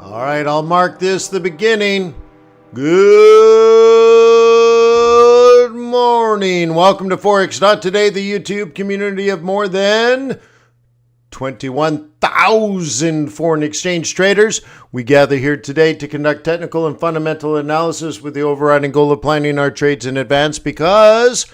All right, I'll mark this the beginning. Good morning. Welcome to Forex.Today, the YouTube community of more than 21,000 foreign exchange traders. We gather here today to conduct technical and fundamental analysis with the overriding goal of planning our trades in advance because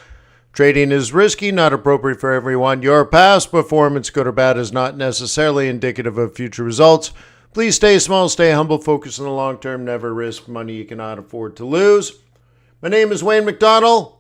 trading is risky, not appropriate for everyone. Your past performance, good or bad, is not necessarily indicative of future results. Please stay small, stay humble, focus on the long term, never risk money you cannot afford to lose. My name is Wayne McDonald.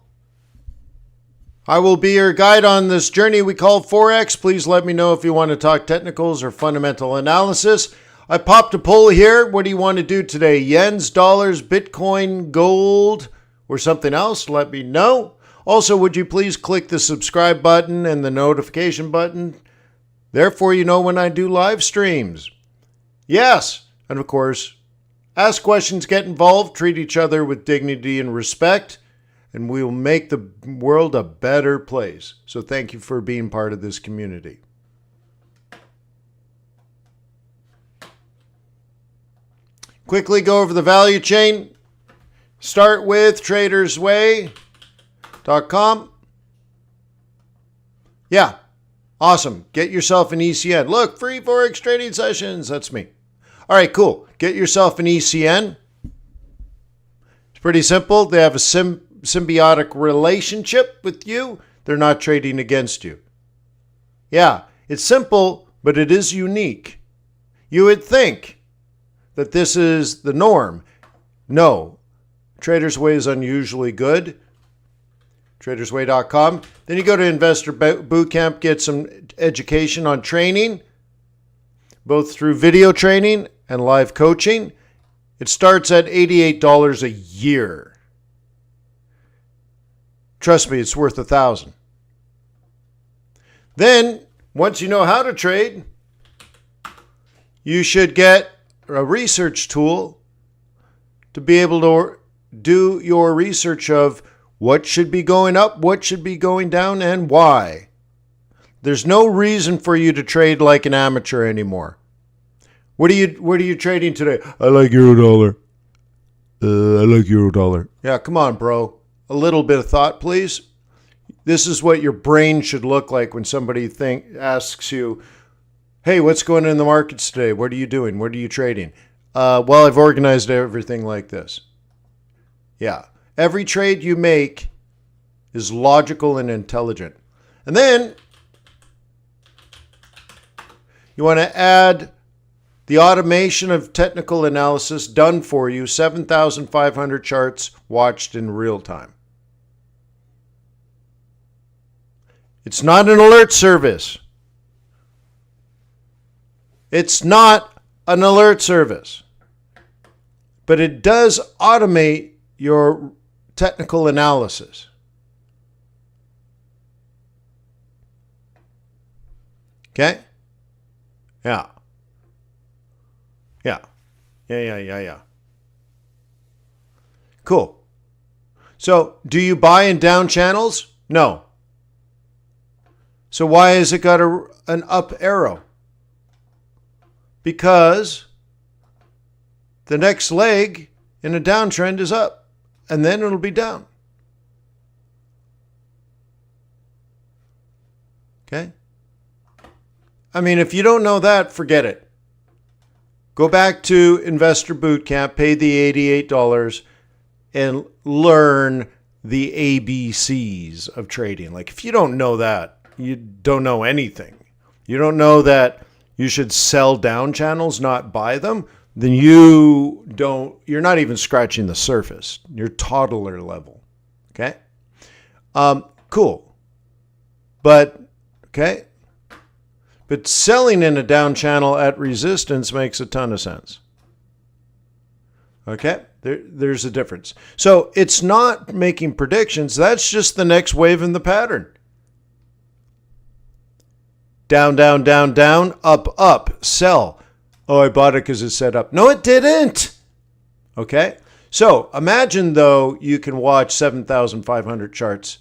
I will be your guide on this journey we call Forex. Please let me know if you want to talk technicals or fundamental analysis. I popped a poll here. What do you want to do today? Yens, dollars, Bitcoin, gold, or something else? Let me know. Also, would you please click the subscribe button and the notification button? Therefore, you know when I do live streams. Yes, and of course, ask questions, get involved, treat each other with dignity and respect, and we will make the world a better place. So thank you for being part of this community. Quickly go over the value chain. Start with TRADARSway.com. Yeah, awesome. Get yourself an ECN. Look, free Forex trading sessions. That's me. All right, cool. Get yourself an ECN. It's pretty simple. They have a symbiotic relationship with you. They're not trading against you. Yeah, it's simple, but it is unique. You would think that this is the norm. No. Trader's Way is unusually good. TRADARSway.com. Then you go to Investor Bootcamp, get some education on trading, both through video training and live coaching. It starts at $88 a year. Trust me, it's worth $1,000. Then, once you know how to trade, you should get a research tool to be able to do your research of what should be going up, what should be going down, and why. There's no reason for you to trade like an amateur anymore. What are you trading today? I like Eurodollar. I like Eurodollar. Yeah, come on, bro. A little bit of thought, please. This is what your brain should look like when somebody asks you, hey, what's going on in the markets today? What are you doing? What are you trading? Well, I've organized everything like this. Yeah. Every trade you make is logical and intelligent. And then you want to add the automation of technical analysis done for you, 7,500 charts watched in real time. It's not an alert service. It's not an alert service. But it does automate your technical analysis. Okay? Yeah. Yeah. Cool. So, do you buy in down channels? No. So why has it got an up arrow? Because the next leg in a downtrend is up, and then it'll be down. Okay? I mean, if you don't know that, forget it. Go back to Investor Bootcamp, pay the $88, and learn the ABCs of trading. Like, if you don't know that, you don't know anything. You don't know that you should sell down channels, not buy them, then you're not even scratching the surface. You're toddler level. Okay? Cool. But selling in a down channel at resistance makes a ton of sense. Okay? There's a difference. So it's not making predictions. That's just the next wave in the pattern. Down, down, down, down, up, up, sell. Oh, I bought it because it set up. No, it didn't. Okay? So imagine, though, you can watch 7,500 charts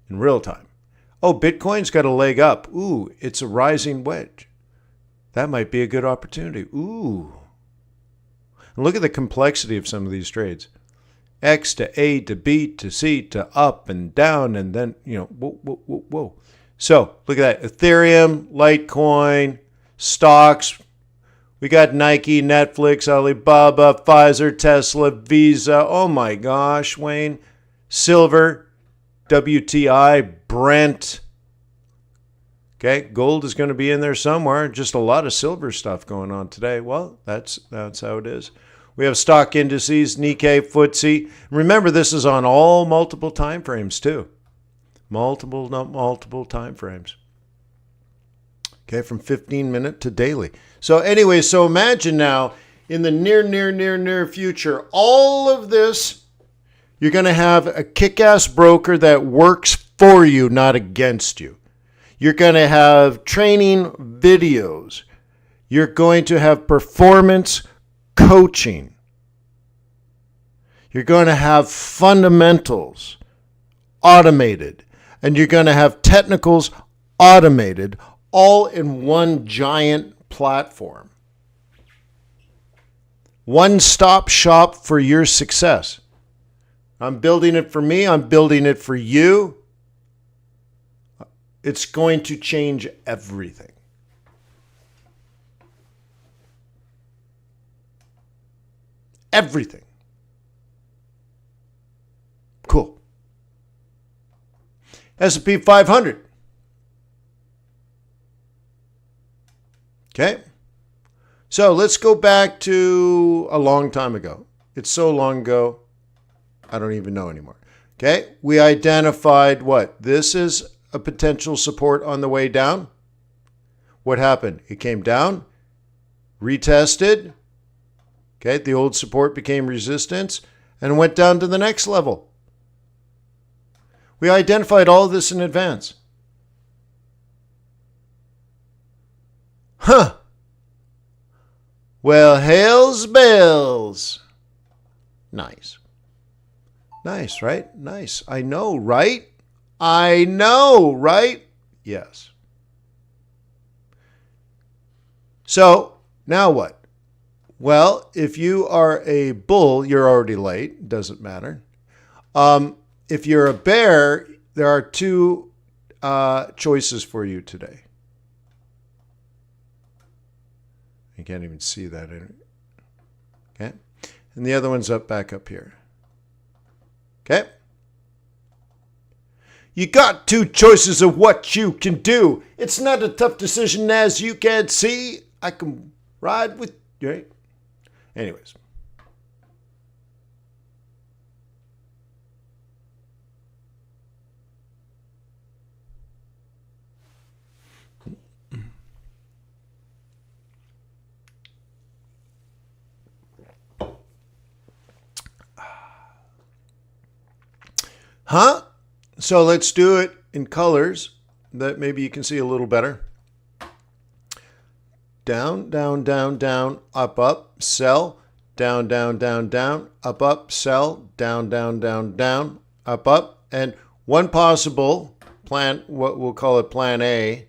in real time. Oh, Bitcoin's got a leg up. Ooh, it's a rising wedge. That might be a good opportunity. Ooh. And look at the complexity of some of these trades. X to A to B to C to up and down, and then, whoa, whoa, whoa, whoa. So look at that. Ethereum, Litecoin, stocks. We got Nike, Netflix, Alibaba, Pfizer, Tesla, Visa. Oh my gosh, Wayne. Silver, WTI, Brent. Okay, gold is going to be in there somewhere. Just a lot of silver stuff going on today. Well, that's how it is. We have stock indices, Nikkei, FTSE. Remember, this is on all multiple time frames too. Multiple time frames. Okay, from 15-minute to daily. So anyway, so imagine now in the near future, all of this, you're going to have a kick-ass broker that works for you, not against you. You're going to have training videos. You're going to have performance coaching. You're going to have fundamentals automated. And you're going to have technicals automated, all in one giant platform. One-stop shop for your success. I'm building it for me. I'm building it for you. It's going to change everything. Everything. Cool. S&P 500. Okay. So let's go back to a long time ago. It's so long ago, I don't even know anymore. Okay. We identified what? This is a potential support on the way down. What happened? It came down, retested. Okay. The old support became resistance and went down to the next level. We identified all of this in advance. Huh. Well, hails bells. Nice. Nice, right? Nice. I know, right? I know, right? Yes. So, now what? Well, if you are a bull, you're already late. Doesn't matter. If you're a bear, there are two choices for you today. You can't even see that. Okay. And the other one's back up here. Okay. You got two choices of what you can do. It's not a tough decision, as you can see. I can ride with you. Right? Anyways. Huh? So let's do it in colors that maybe you can see a little better. Down, down, down, down, up, up, sell, down, down, down, down, up, sell, down, down, down, down, up. And one possible plan, what we'll call it plan A.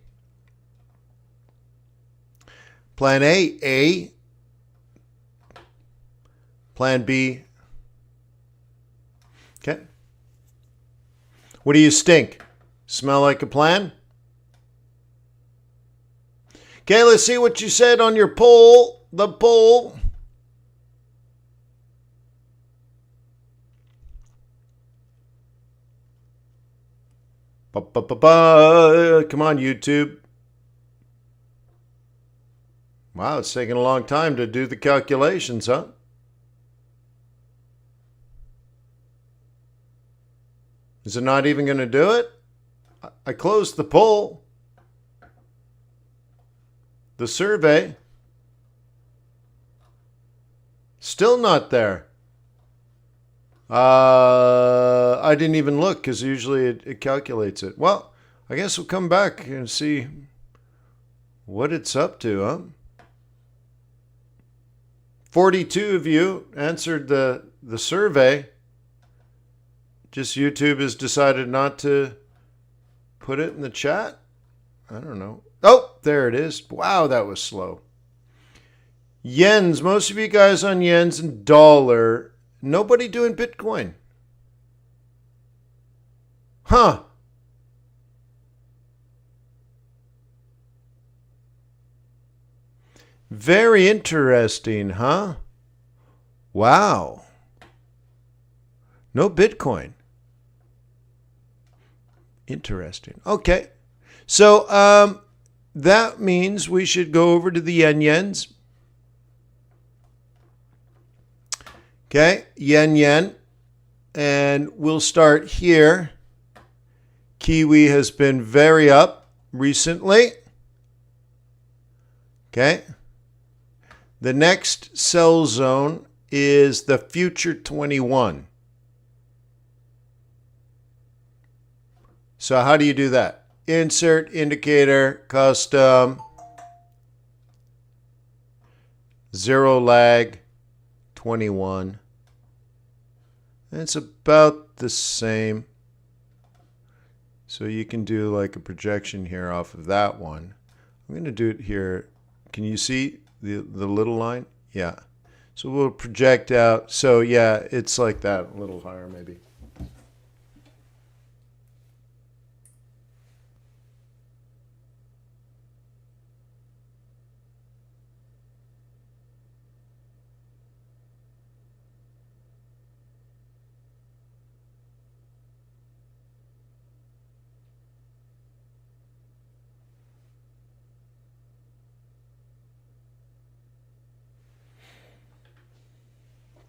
Plan A. Plan B. Okay. What do you stink? Smell like a plan? Okay, let's see what you said on your poll. The poll. Come on, YouTube. Wow, it's taking a long time to do the calculations, huh? Is it not even going to do it? I closed the poll. The survey. Still not there. I didn't even look because usually it calculates it. Well, I guess we'll come back and see what it's up to, huh? 42 of you answered the survey. Just YouTube has decided not to put it in the chat. I don't know. Oh, there it is. Wow, that was slow. Yens, most of you guys on yens and dollar. Nobody doing Bitcoin. Huh. Very interesting, huh? Wow. No Bitcoin. Interesting. Okay. So that means we should go over to the yens. Okay, yen. And we'll start here. Kiwi has been very up recently. Okay. The next sell zone is the future 21. So how do you do that? Insert indicator, custom, zero lag, 21. And it's about the same. So you can do like a projection here off of that one. I'm going to do it here. Can you see the little line? Yeah. So we'll project out. So yeah, it's like that, a little higher maybe.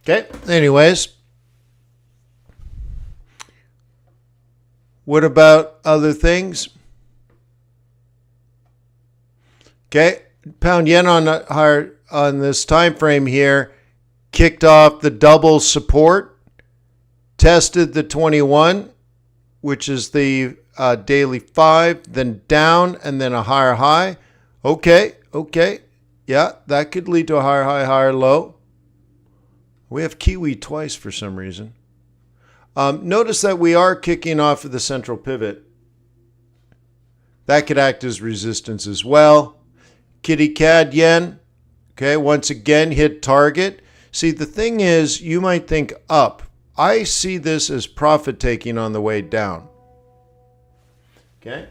Okay, anyways. What about other things? Okay, pound yen on this time frame here kicked off the double support, tested the 21, which is the daily 5, then down, and then a higher high. Okay. Yeah, that could lead to a higher high, higher low. We have Kiwi twice for some reason. Notice that we are kicking off of the central pivot. That could act as resistance as well. Kitty CAD yen, okay, once again hit target. See, the thing is, you might think up. I see this as profit taking on the way down. Okay.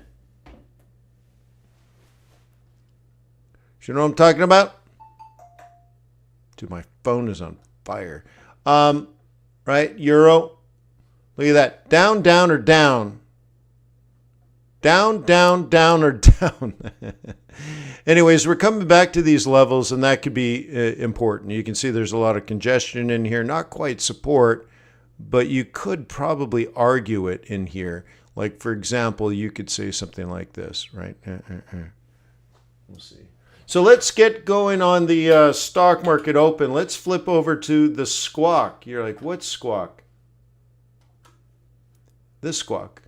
You know what I'm talking about? Dude, my phone is on fire. Right? Euro. Look at that. Down, down, or down. Down, down, down, or down. Anyways, we're coming back to these levels, and that could be important. You can see there's a lot of congestion in here. Not quite support, but you could probably argue it in here. Like, for example, you could say something like this, right? We'll see. So let's get going on the stock market open. Let's flip over to the squawk. You're like, what squawk? This squawk.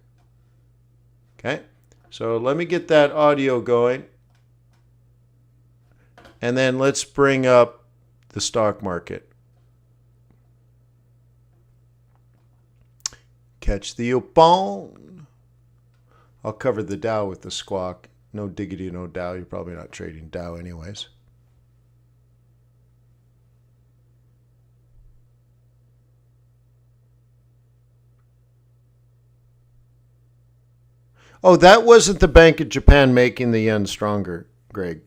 Okay. So let me get that audio going. And then let's bring up the stock market. Catch the open. I'll cover the Dow with the squawk. No diggity, no Dow. You're probably not trading Dow anyways. Oh, that wasn't the Bank of Japan making the yen stronger, Greg.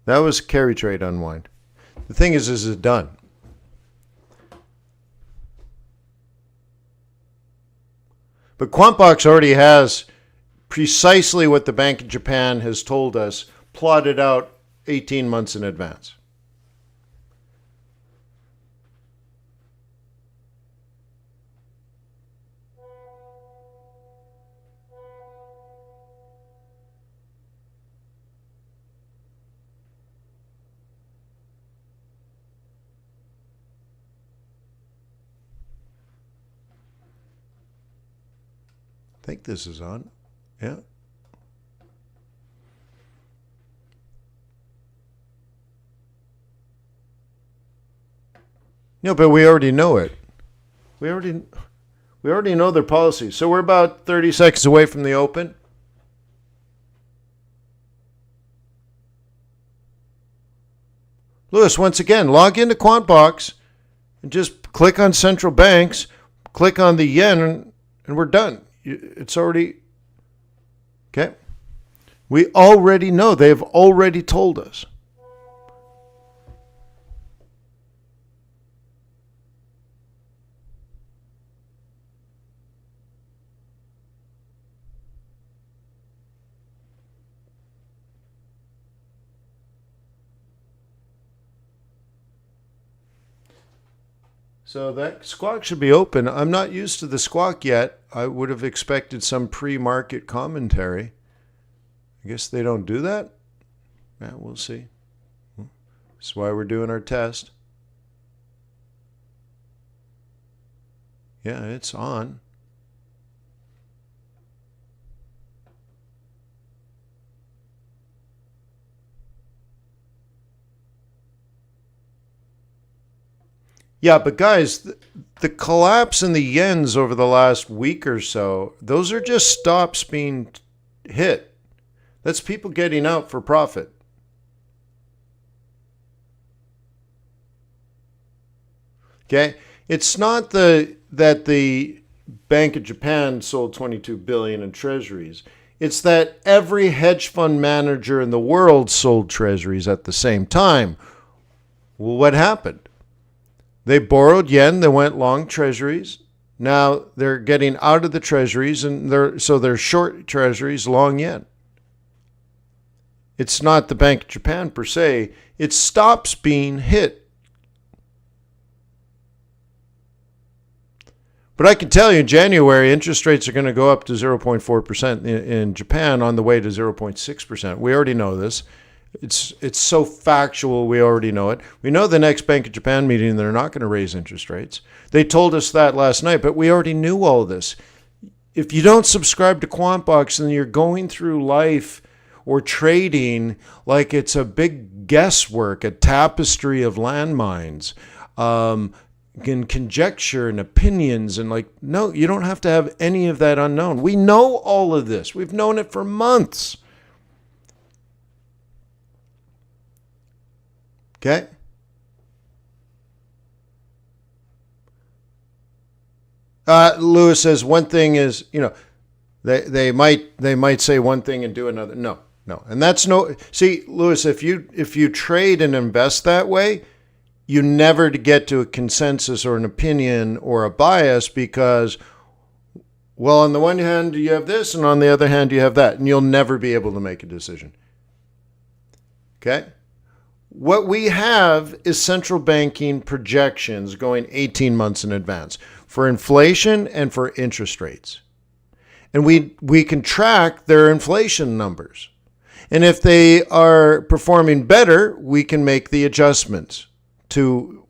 That was carry trade unwind. The thing is it done? But Quantbox already has precisely what the Bank of Japan has told us, plotted out 18 months in advance. I think this is on. Yeah. No, but we already know it. We already know their policy. So we're about 30 seconds away from the open. Lewis, once again, log into QuantBox and just click on central banks, click on the yen, and we're done. It's already, okay? We already know. They've already told us. So that squawk should be open. I'm not used to the squawk yet. I would have expected some pre-market commentary. I guess they don't do that? Yeah, we'll see. That's why we're doing our test. Yeah, it's on. Yeah, but guys, the collapse in the yens over the last week or so, those are just stops being hit. That's people getting out for profit. Okay? It's not that the Bank of Japan sold 22 billion in treasuries. It's that every hedge fund manager in the world sold treasuries at the same time. Well, what happened? They borrowed yen, they went long treasuries. Now they're getting out of the treasuries, and they're short treasuries, long yen. It's not the Bank of Japan per se. It stops being hit. But I can tell you in January, interest rates are going to go up to 0.4% in Japan on the way to 0.6%. We already know this. It's so factual, we already know it. We know the next Bank of Japan meeting, they're not going to raise interest rates. They told us that last night, but we already knew all this. If you don't subscribe to QuantBox, then you're going through life or trading like it's a big guesswork, a tapestry of landmines, and conjecture and opinions, and no, you don't have to have any of that unknown. We know all of this. We've known it for months. Okay? Lewis says one thing is, they might say one thing and do another. No. And that's see, Lewis, if you trade and invest that way, you never get to a consensus or an opinion or a bias because, well, on the one hand, you have this, and on the other hand, you have that, and you'll never be able to make a decision. Okay? What we have is central banking projections going 18 months in advance for inflation and for interest rates. And we can track their inflation numbers. And if they are performing better, we can make the adjustments to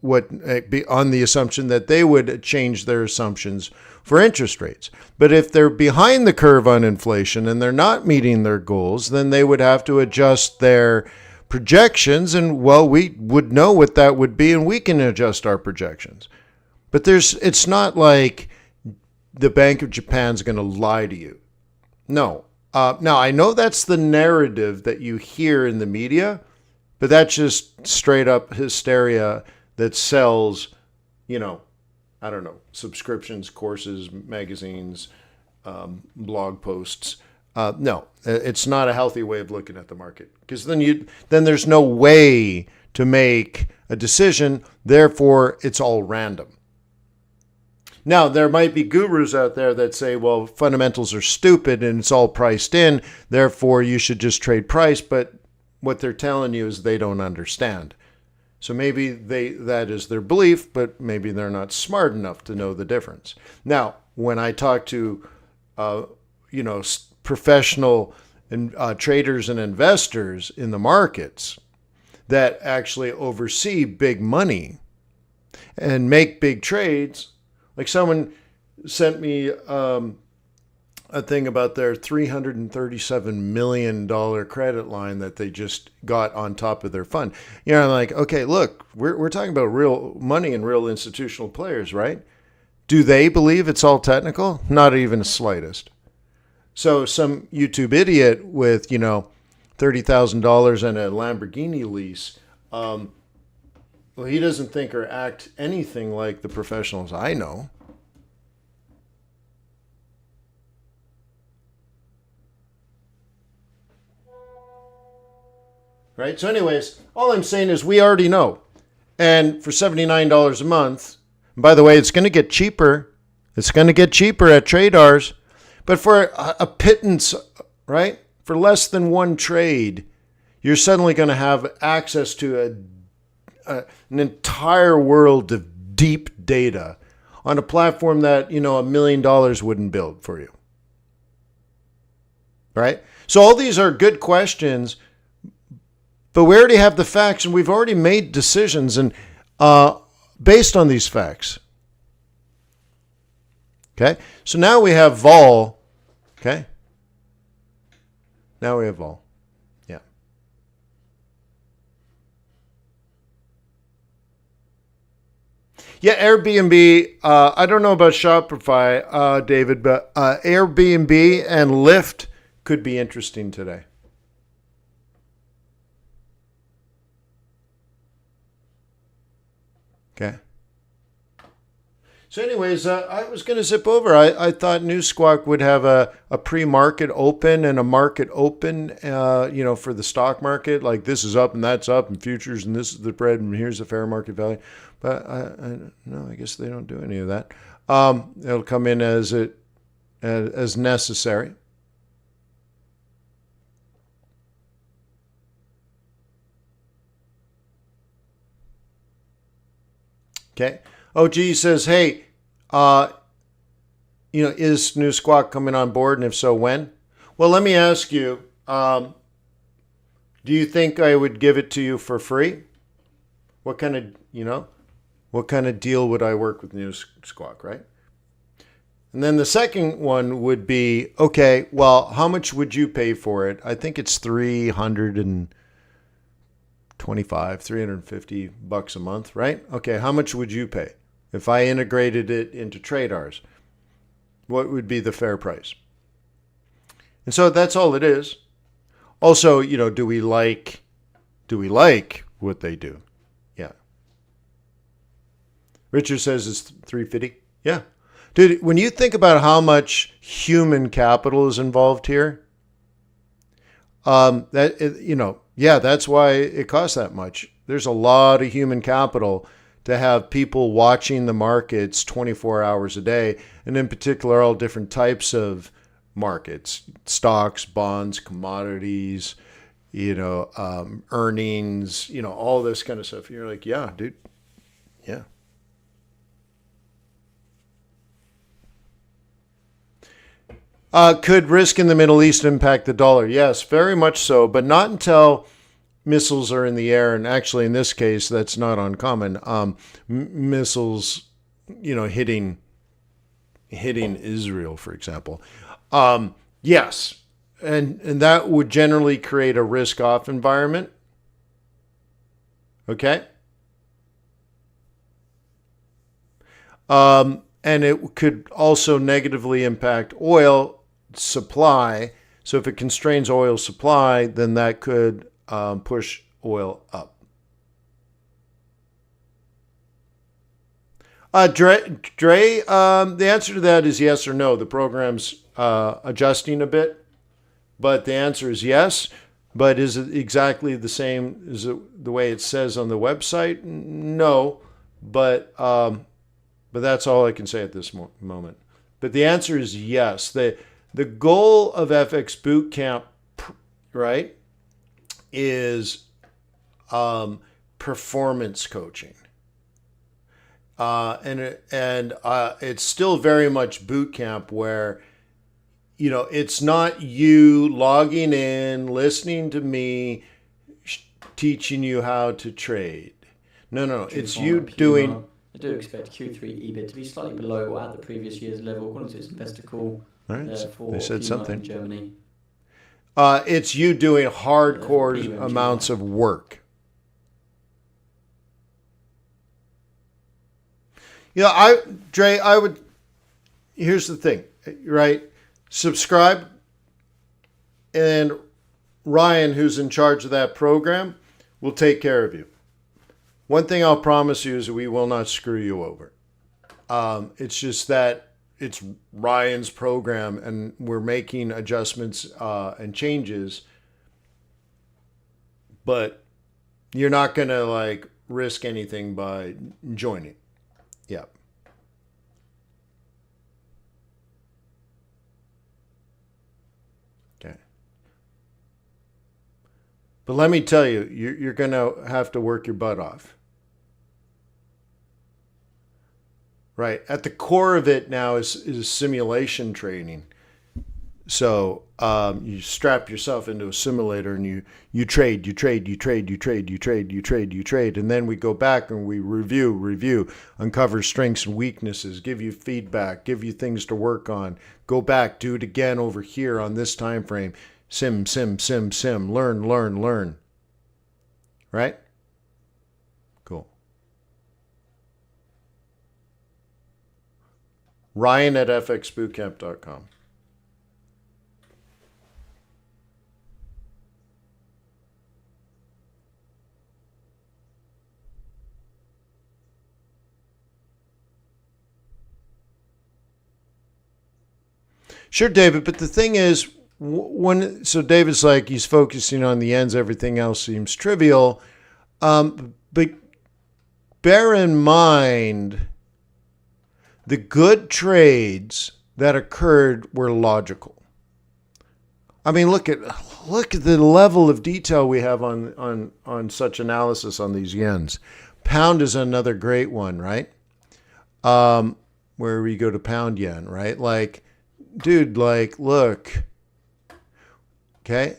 on the assumption that they would change their assumptions for interest rates. But if they're behind the curve on inflation and they're not meeting their goals, then they would have to adjust their projections, and well, we would know what that would be, and we can adjust our projections. But it's not like the Bank of Japan's going to lie to you. No. Now, I know that's the narrative that you hear in the media, but that's just straight up hysteria that sells, I don't know, subscriptions, courses, magazines, blog posts. No, it's not a healthy way of looking at the market, because then there's no way to make a decision. Therefore, it's all random. Now, there might be gurus out there that say, well, fundamentals are stupid and it's all priced in. Therefore, you should just trade price. But what they're telling you is they don't understand. So maybe that is their belief, but maybe they're not smart enough to know the difference. Now, when I talk to, professional traders and investors in the markets that actually oversee big money and make big trades, like someone sent me a thing about their $337 million credit line that they just got on top of their fund. I'm like, okay, look, we're talking about real money and real institutional players, right? Do they believe it's all technical? Not even the slightest. So some YouTube idiot with, $30,000 and a Lamborghini lease Well, he doesn't think or act anything like the professionals I know. Right? So anyways, all I'm saying is we already know. And for $79 a month, and by the way, it's going to get cheaper. It's going to get cheaper at TRADARS. But for a pittance, right? For less than one trade, you're suddenly going to have access to an entire world of deep data on a platform that, $1 million wouldn't build for you. Right? So all these are good questions, but we already have the facts and we've already made decisions and based on these facts. Okay? So now we have vol. Okay? Now we have vol. Yeah. Yeah, Airbnb, I don't know about Shopify, David, but Airbnb and Lyft could be interesting today. Okay. So anyways, I was going to zip over. I thought New Squawk would have a pre-market open and a market open, for the stock market. Like this is up and that's up and futures and this is the spread and here's the fair market value. But I guess they don't do any of that. It'll come in as necessary. Okay. OG says, hey, is New Squawk coming on board? And if so, when? Well, let me ask you, do you think I would give it to you for free? What kind of deal would I work with New Squawk, right? And then the second one would be, okay, well, how much would you pay for it? I think it's $350 a month, right? Okay, how much would you pay? If I integrated it into TRADARS, what would be the fair price? And so that's all it is. Also, do we like what they do? Yeah. Richard says it's $350. Yeah. Dude, when you think about how much human capital is involved here, that's why it costs that much. There's a lot of human capital to have people watching the markets 24 hours a day, and in particular, all different types of markets, stocks, bonds, commodities, earnings, all this kind of stuff. You're like, yeah, dude. Yeah. Could risk in the Middle East impact the dollar? Yes, very much so, but not until missiles are in the air. And actually, in this case, that's not uncommon. Missiles, hitting Israel, for example. Yes, and that would generally create a risk-off environment. Okay. And it could also negatively impact oil supply. So if it constrains oil supply, then that could push oil up. Dre, the answer to that is yes or no. The program's adjusting a bit, but the answer is yes. But is it exactly the same as the way it says on the website? No, but that's all I can say at this moment. But the answer is yes. The goal of FX Bootcamp, right, is performance coaching. And it's still very much boot camp where, it's not you logging in, listening to me, teaching you how to trade. No. It's you doing. I do expect Q3 EBIT to be slightly below or at the previous year's level, according to its investor call. Right. They said something. In Germany. It's you doing hardcore amounts of work. Dre, here's the thing, right? Subscribe, and Ryan, who's in charge of that program, will take care of you. One thing I'll promise you is we will not screw you over. It's just that it's Ryan's program and we're making adjustments and changes, but you're not going to like risk anything by joining. Yeah. Okay. But let me tell you, you're going to have to work your butt off. Right. At the core of it now is simulation training. So you strap yourself into a simulator and you trade, and then we go back and we review, uncover strengths and weaknesses, give you feedback, give you things to work on, go back, do it again over here on this time frame, sim, learn. Right? Cool. Ryan at fxbootcamp.com. Sure, David, but the thing is, so David's like, he's focusing on the ends, everything else seems trivial. But bear in mind, the good trades that occurred were logical. I mean, look at the level of detail we have on such analysis on these yens. Pound is another great one, right? Where we go to pound yen, right? Like, dude, like, look. Okay,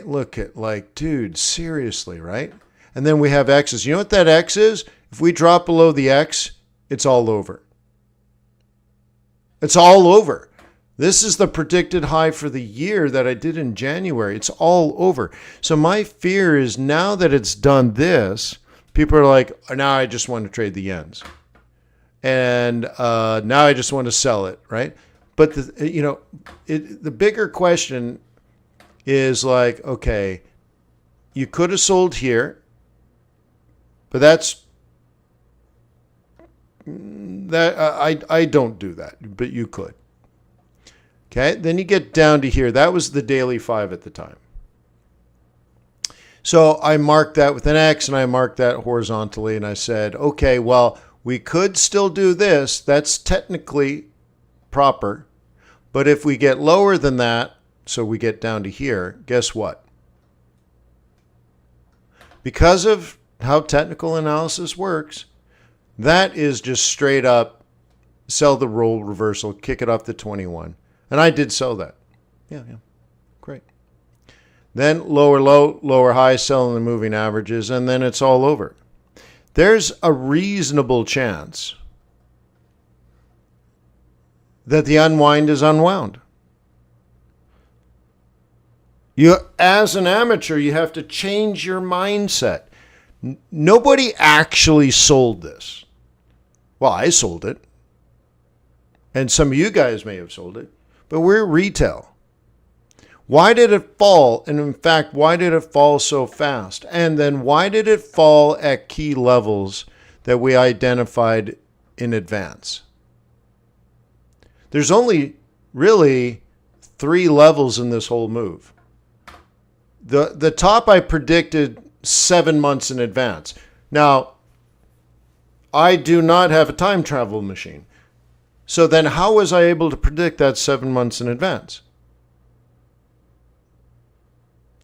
look at, like, dude, seriously, right? And then we have X's. You know what that X is? If we drop below the X, it's all over. It's all over. This is the predicted high for the year that I did in January. It's all over. So my fear is now that it's done this, people are like, now I just want to trade the yens. And now I just want to sell it, right? But the bigger question is like, okay, you could have sold here, but I don't do that, but you could. Okay, then you get down to here. That was the daily 5 at the time. So I marked that with an X and I marked that horizontally and I said, okay, well, we could still do this. That's technically proper. But if we get lower than that, so we get down to here, guess what? Because of how technical analysis works, that is just straight up sell the role reversal, kick it off to 21. And I did sell that. Yeah, great. Then lower low, lower high, selling the moving averages, and then it's all over. There's a reasonable chance that the unwind is unwound. You, as an amateur, you have to change your mindset. Nobody actually sold this. Well, I sold it. And some of you guys may have sold it. But we're retail. Why did it fall? And in fact, why did it fall so fast? And then why did it fall at key levels that we identified in advance? There's only really 3 levels in this whole move. The top I predicted 7 months in advance. Now, I do not have a time travel machine. So then how was I able to predict that 7 months in advance?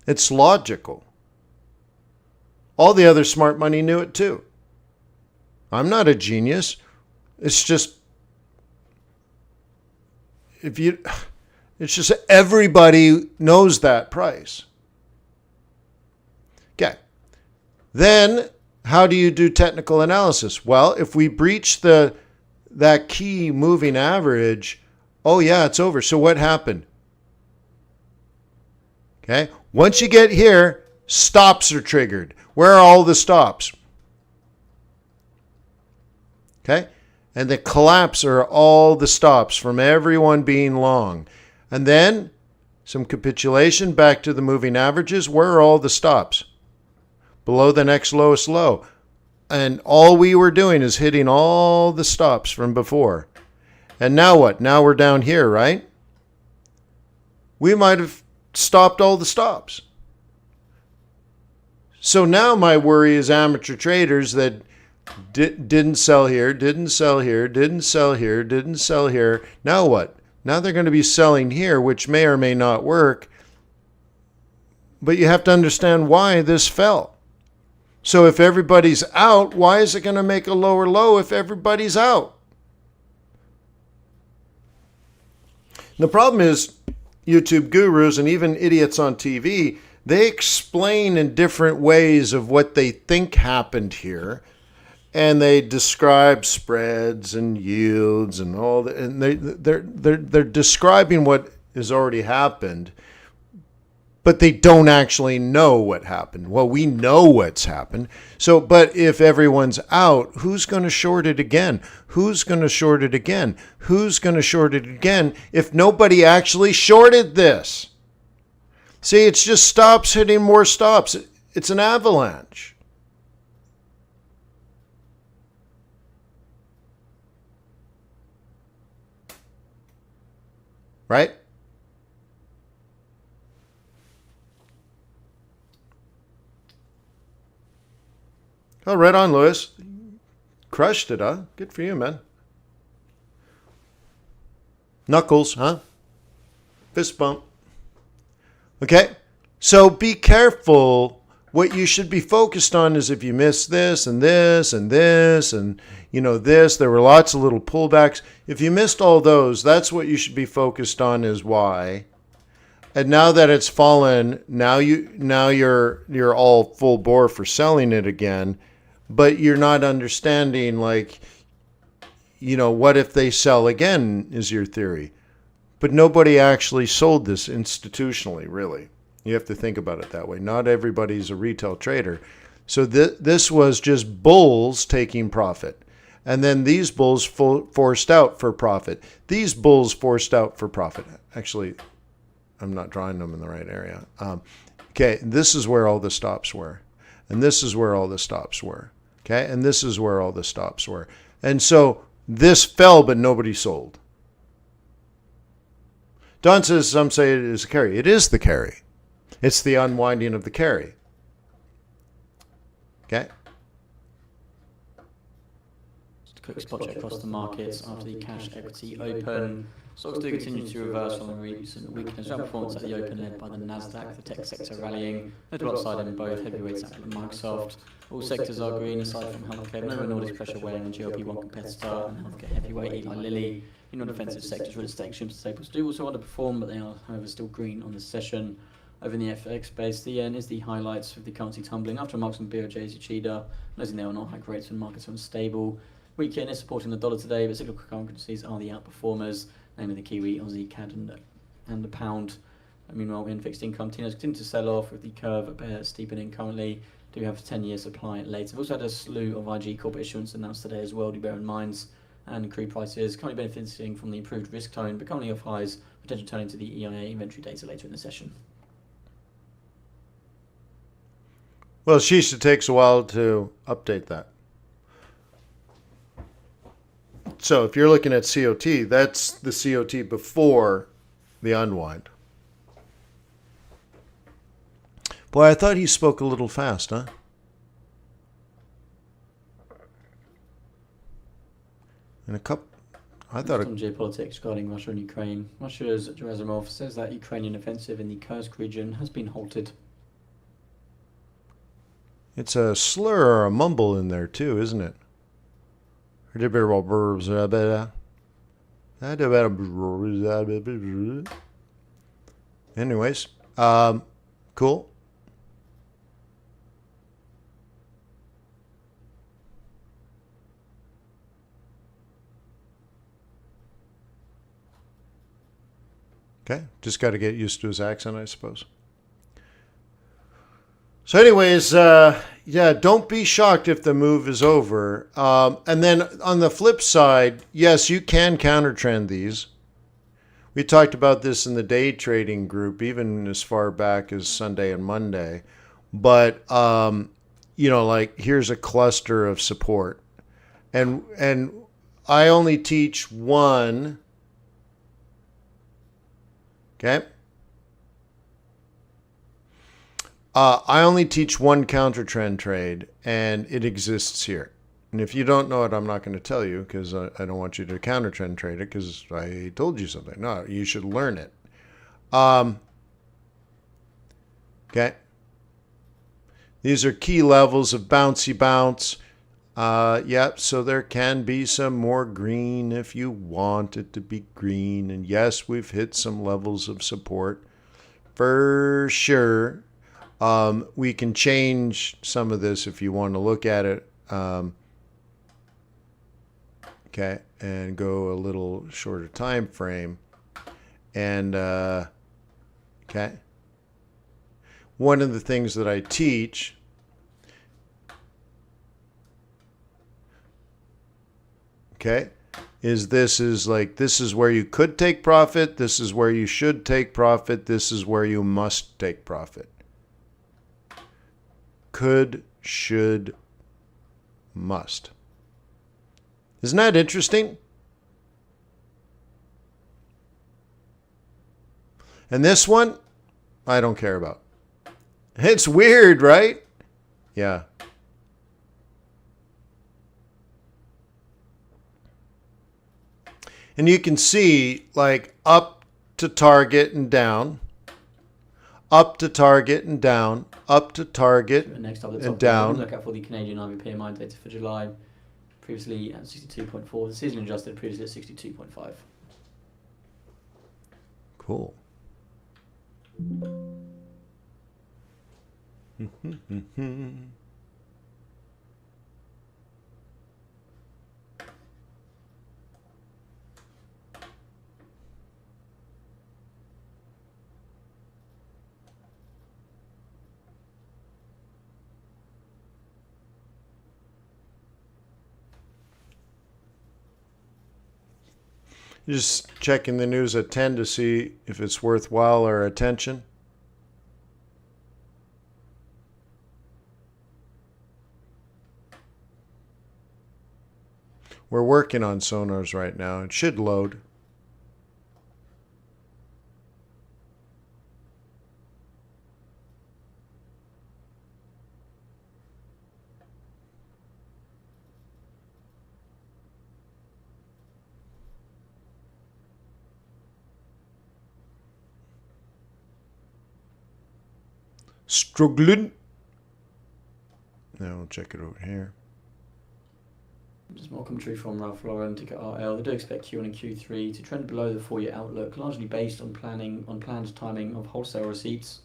It's logical. All the other smart money knew it too. I'm not a genius. It's just everybody knows that price. Okay. Then how do you do technical analysis? Well, if we breach that key moving average, oh yeah, it's over. So what happened? Okay. Once you get here, stops are triggered. Where are all the stops? Okay. And the collapse are all the stops from everyone being long. And then some capitulation back to the moving averages. Where are all the stops? below the next lowest low. And all we were doing is hitting all the stops from before. And now what? Now we're down here, right? We might have stopped all the stops. So now my worry is amateur traders that didn't sell here, didn't sell here, didn't sell here, didn't sell here. Now what? Now they're going to be selling here, which may or may not work. But you have to understand why this fell. So if everybody's out, why is it going to make a lower low if everybody's out? The problem is YouTube gurus and even idiots on TV, they explain in different ways of what they think happened here. And they describe spreads and yields and all that. And they're describing what has already happened. But they don't actually know what happened. Well, we know what's happened. So, but if everyone's out, who's going to short it again? Who's going to short it again? Who's going to short it again if nobody actually shorted this? See, it's just stops hitting more stops. It's an avalanche. Right? Oh, right on, Lewis. Crushed it, huh? Good for you, man. Knuckles, huh? Fist bump. Okay? So be careful. What you should be focused on is if you miss this and this and this and, this, there were lots of little pullbacks. If you missed all those, that's what you should be focused on is why. And now that it's fallen, now you're all full bore for selling it again. But you're not understanding, what if they sell again is your theory. But nobody actually sold this institutionally, really. You have to think about it that way. Not everybody's a retail trader. So this was just bulls taking profit. And then these bulls forced out for profit. These bulls forced out for profit. Actually, I'm not drawing them in the right area. Okay, this is where all the stops were. And this is where all the stops were. Okay, and this is where all the stops were. And so this fell, but nobody sold. Don says some say it is a carry. It is the carry. It's the unwinding of the carry. Okay. Just a quick spot check across the markets after the cash equity open. Stocks do continue to reverse on the recent weakness. Strong performance at the open led by the Nasdaq, the tech sector rallying. Notable upside in both heavyweights, Apple and Microsoft. All sectors are green aside from healthcare. Novo Nordisk pressure weighing on GLP-1 competitor and healthcare heavyweight Eli Lilly. In non-defensive sectors, real estate, consumer staples do also underperform, but they are, however, still green on the session. Over in the FX space, the yen is the highlights of the currency tumbling after remarks from BOJ's Uchida, noting they are not high rates when markets are unstable. Weak yen is supporting the dollar today, but cyclical currencies are the outperformers, namely the Kiwi, Aussie, CAD and the pound. Meanwhile, in fixed income, Tino's continue to sell off with the curve steepening currently. Do have 10-year supply later. We've also had a slew of IG corporate issuance announced today as well, do bear in mind. And crude prices currently benefiting from the improved risk tone, but currently off highs, potentially turning to the EIA inventory data later in the session. Well, Shisha takes a while to update that. So if you're looking at COT, that's the COT before the unwind. Boy, I thought he spoke a little fast, huh? And a couple, I thought. On geopolitics regarding Russia and Ukraine, Russia's Gerasimov says that Ukrainian offensive in the Kursk region has been halted. It's a slur or a mumble in there too, isn't it? Anyways, cool. Okay, just got to get used to his accent, I suppose. So anyways, don't be shocked if the move is over. And then on the flip side, yes, you can counter trend these. We talked about this in the day trading group, even as far back as Sunday and Monday. But like here's a cluster of support. And I only teach one. Okay. I only teach one counter trend trade, and it exists here. And if you don't know it, I'm not going to tell you because I don't want you to counter trend trade it because I told you something. No, you should learn it. Okay. These are key levels of bouncy bounce. Yep, so there can be some more green if you want it to be green. And yes, we've hit some levels of support for sure. We can change some of this if you want to look at it. Okay, and go a little shorter time frame. And, okay. One of the things that I teach is this is where you could take profit, this is where you should take profit, this is where you must take profit. Could, should, must. Isn't that interesting? And this one, I don't care about. It's weird, right? Yeah. And you can see like up to target and down, up to target and down, up to target next up, and down. Look out for the Canadian IVPMI data for July, previously at 62.4. The season adjusted previously at 62.5. Cool. Just checking the news at 10 to see if it's worthwhile our attention. We're working on sonars right now. It should load. Struggling. Now we'll check it over here. Just more commentary from Ralph Lauren, ticker RL. They do expect Q1 and Q3 to trend below the 4-year outlook, largely based on planned timing of wholesale receipts.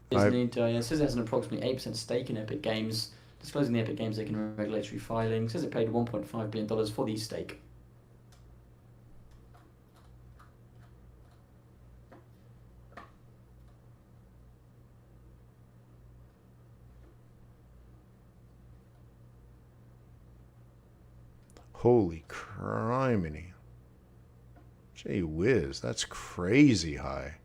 Disney says it has an approximately 8% stake in Epic Games, disclosing the Epic Games stake in regulatory filing. Says it paid $1.5 billion for the stake. Holy criminy. Gee whiz, that's crazy high.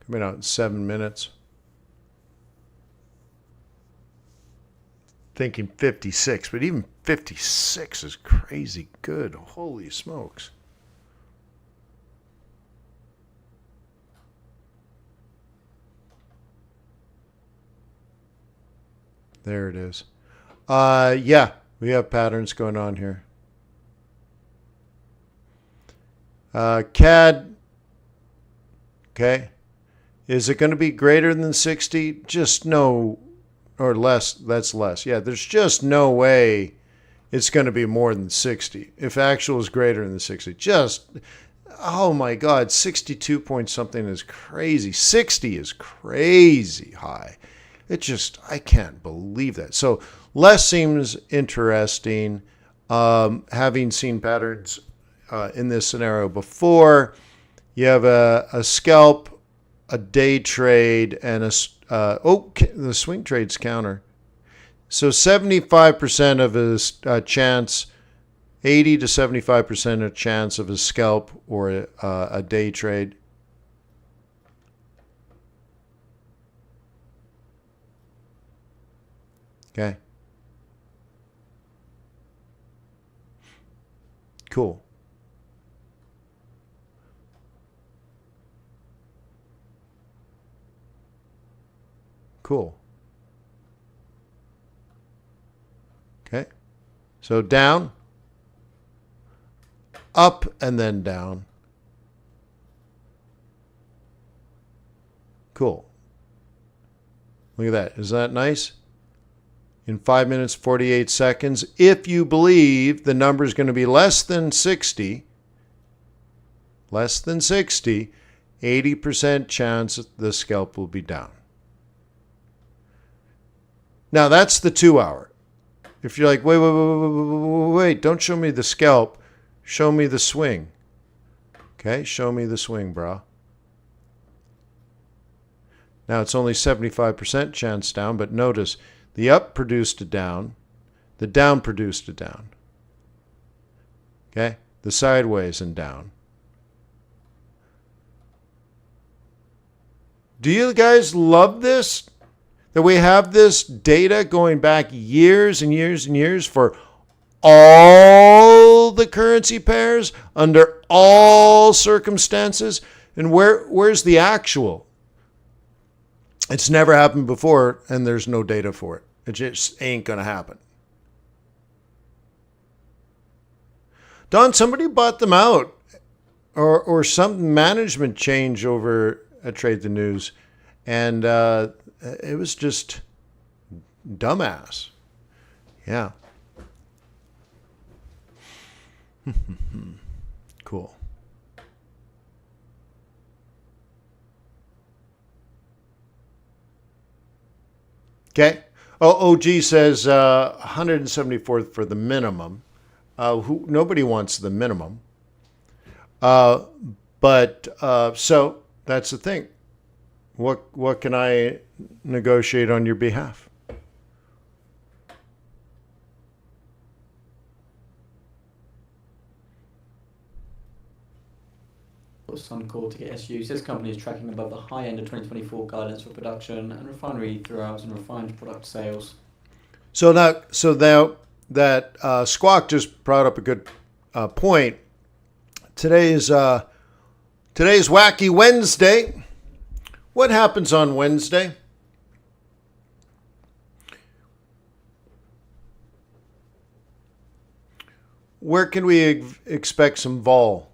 Coming out in 7 minutes. Thinking 56, but even 56 is crazy good. Holy smokes. There it is. Yeah, we have patterns going on here. CAD, okay. Is it going to be greater than 60? Just no, or less, that's less. Yeah, there's just no way it's going to be more than 60. If actual is greater than 60, oh my God, 62 point something is crazy. 60 is crazy high. I can't believe that. So less seems interesting. Having seen patterns in this scenario before, you have a scalp, a day trade, and the swing trade's counter. So 75% of his chance 80 to 75% a chance of a scalp or a day trade. Okay. Cool. Cool. Okay. So down, up, and then down. Cool. Look at that. Is that nice? In 5 minutes, 48 seconds. If you believe the number is going to be less than 60, 80% chance the scalp will be down. Now, that's the 2 hour. If you're like, wait, don't show me the scalp. Show me the swing. Okay, show me the swing, bro. Now, it's only 75% chance down, but notice the up produced a down. The down produced a down. Okay, the sideways and down. Do you guys love this? That we have this data going back years and years and years for all the currency pairs under all circumstances. And where's the actual? It's never happened before, and there's no data for it. It just ain't going to happen. Don, somebody bought them out, or some management change over at Trade the News, and it was just dumbass. Yeah. Cool. Okay. Oh, OG says 174th for the minimum. Nobody wants the minimum. But so that's the thing. What can I negotiate on your behalf? Suncor to get SU says company is tracking above the high end of 2024 guidance for production and refinery throughput and refined product sales. So that Squawk just brought up a good point. Today's Wacky Wednesday. What happens on Wednesday? Where can we expect some vol?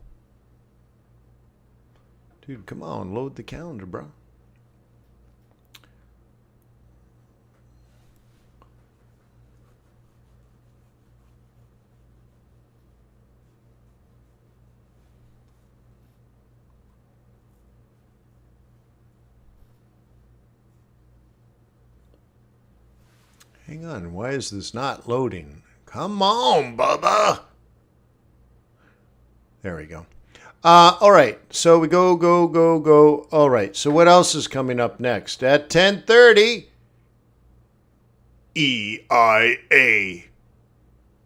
Dude, come on, load the calendar, bro. Hang on, why is this not loading? Come on, Bubba. There we go. All right, so we go. All right, so what else is coming up next? At 10:30, EIA.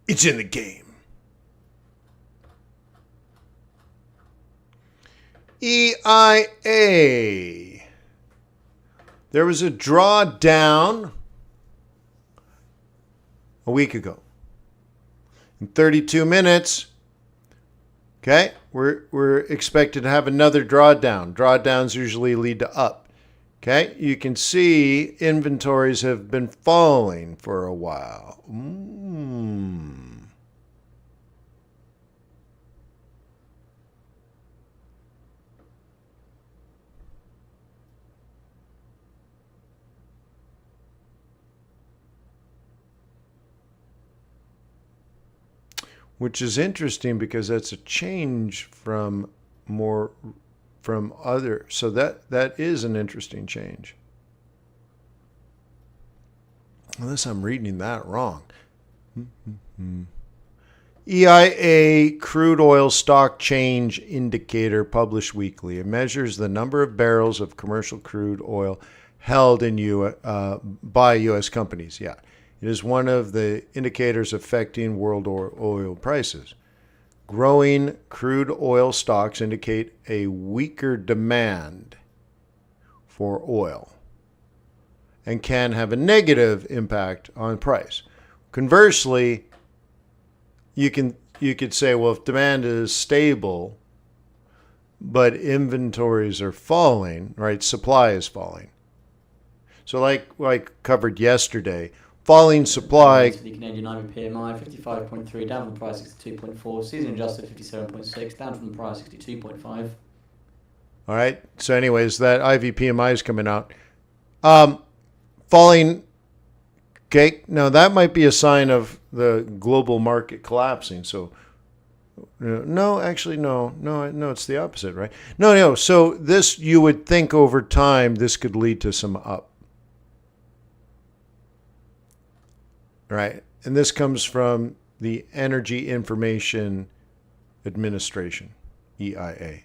It's in the game. EIA. There was a drawdown a week ago. In 32 minutes, okay, we're expected to have another drawdown. Drawdowns usually lead to up. Okay, you can see inventories have been falling for a while. Which is interesting because that's a change from other. So that is an interesting change. Unless I'm reading that wrong. EIA crude oil stock change indicator published weekly. It measures the number of barrels of commercial crude oil held in by U.S. companies. Yeah. It is one of the indicators affecting world oil prices. Growing crude oil stocks indicate a weaker demand for oil and can have a negative impact on price. Conversely, you could say, well, if demand is stable, but inventories are falling, right? Supply is falling. So like I covered yesterday, falling supply. The Canadian IV PMI 55.3, down from the price 62.4. Season adjusted 57.6, down from the price 62.5. All right. So anyways, that IV PMI is coming out. Falling. Okay. Now that might be a sign of the global market collapsing. So no, actually, no, it's the opposite, right? No. So this, you would think over time, this could lead to some up. Right. And this comes from the Energy Information Administration, EIA.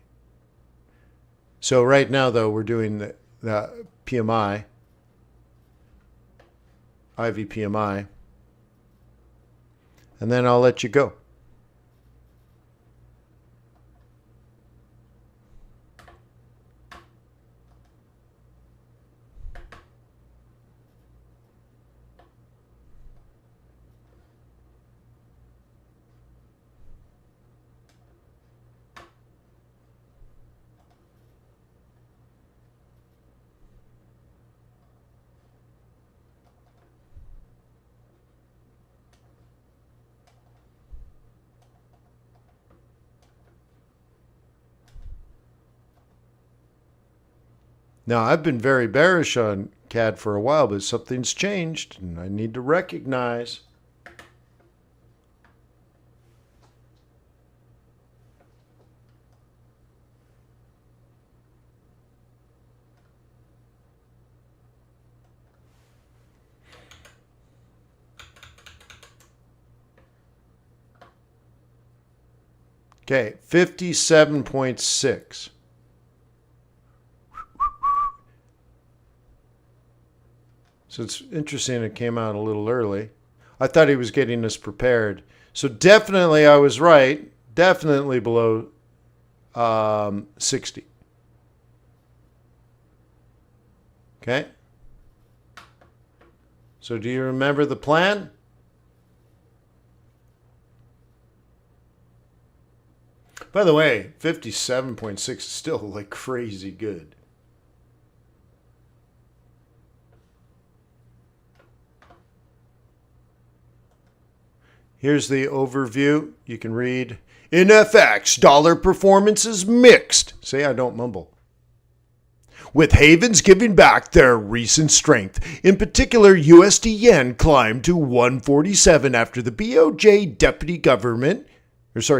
So right now, though, we're doing the PMI, IV PMI, and then I'll let you go. Now, I've been very bearish on CAD for a while, but something's changed, and I need to recognize. Okay, 57.6. So it's interesting it came out a little early. I thought he was getting us prepared. So definitely I was right. Definitely below 60. Okay. So do you remember the plan? By the way, 57.6 is still like crazy good. Here's the overview. You can read. In FX, dollar performance is mixed. See, I don't mumble. With havens giving back their recent strength. In particular, USD yen climbed to 147 after the BOJ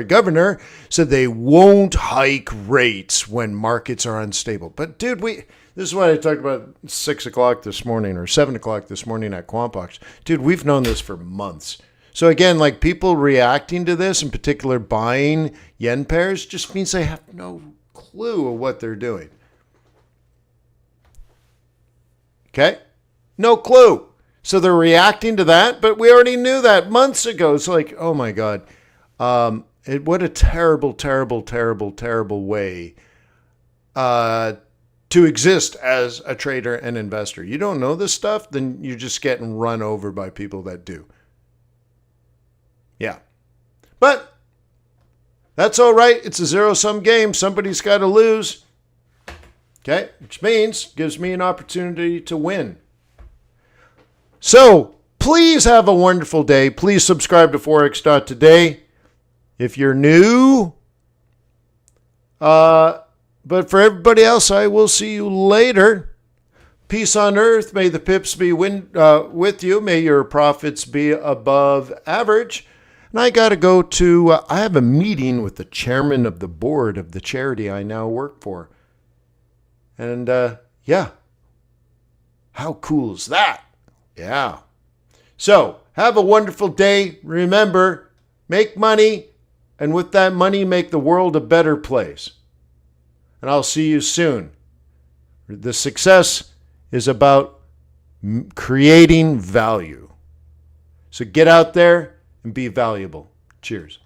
governor said they won't hike rates when markets are unstable. But dude, this is what I talked about 6 o'clock this morning or 7 o'clock this morning at Quantbox. Dude, we've known this for months. So again, like people reacting to this, in particular buying yen pairs, just means they have no clue of what they're doing. Okay? No clue. So they're reacting to that, but we already knew that months ago. It's like, oh my God. What a terrible, terrible, terrible, terrible way to exist as a trader and investor. You don't know this stuff, then you're just getting run over by people that do. Yeah. But that's all right. It's a zero-sum game. Somebody's got to lose. Okay? Which means gives me an opportunity to win. So please have a wonderful day. Please subscribe to Forex.Today if you're new. But for everybody else, I will see you later. Peace on earth. May the pips be with you. May your profits be above average. And I got to go to, I have a meeting with the chairman of the board of the charity I now work for. And yeah, how cool is that? Yeah. So have a wonderful day. Remember, make money. And with that money, make the world a better place. And I'll see you soon. The success is about creating value. So get out there and be valuable. Cheers.